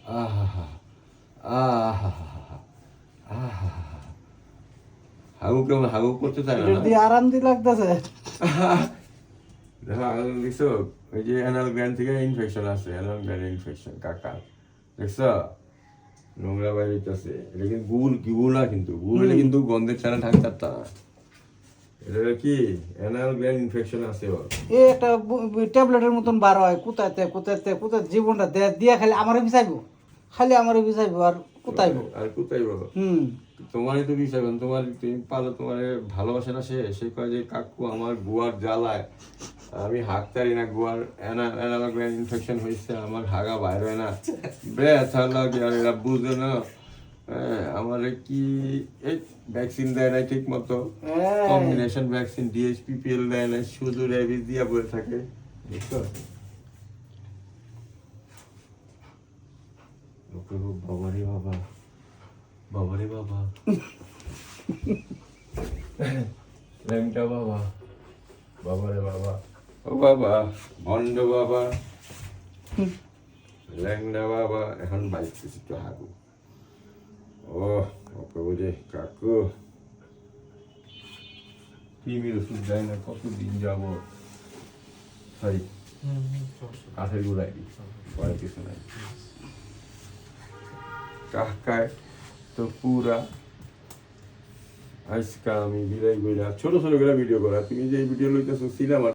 আহা আহা আহা হাগু কেমন হাগু করতে চায় না এটা দিয়ে আরাম দি লাগতেছে। দেখো দেখছো ওই যে অ্যানাল গ্ল্যান্ড থেকে ইনফেকশন আছে, অ্যানাল গ্ল্যান্ড ইনফেকশন কাকা দেখছো নোংরা বাইরেছে। এটা কিন্তু গুল না, কিন্তু গুল হলে কিন্তু গন্ধের ছাড়া ঢাক থাকতা না। এটা কি অ্যানাল গ্ল্যান্ড ইনফেকশন আছে ওর। এ একটা ট্যাবলেটের মতন বার হয়, কোথায়তে কোথায়তে কোথায় জীবনটা দিয়া খালি আমারে বিচাইবো, খালি আমারে বিচাইবো আর কোথাইবো। আর কোথায় বলো তোমারই তো বিষয়, তোমার তুমি পালো, তোমার ভালোবাসে না সে। সে কয় যে কাকু আমার গুয়ার জ্বালায় আমি হাঁকতারি না, গুয়ার অ্যানাল গ্ল্যান্ড ইনফেকশন হয়েছে, আমার হাগা বাইর হয় না, ব্যথা লাগে। আর এরা বুঝে না, হ্যাঁ আমার কি এই ভ্যাকসিন দেয় না ঠিক মতো, কম্বিনেশন ভ্যাকসিন ডিএসপিপিএল দেয় না, শুধু রেবিস দিয়া বলে থাকে, বুঝছো? বাবারে বাবা, বাবারে বাবা, ল্যাংটা বাবা, বাবারে বাবা, ও বাবা ভণ্ড বাবা, ল্যাংটা বাবা। এখন বাইতেছি তো হাগু। ও ওকে বুঝে কাকু টিভির ওষুধ দেয় না, কতদিন যাব সরি কাঠের গুলাই পরে কিছু নাই। কাকায় তো পুরা আজকে আমি বিদায় কইরা ছোট ছোট করে ভিডিও করা। তুমি যে ভিডিও লইতেছো সিনেমা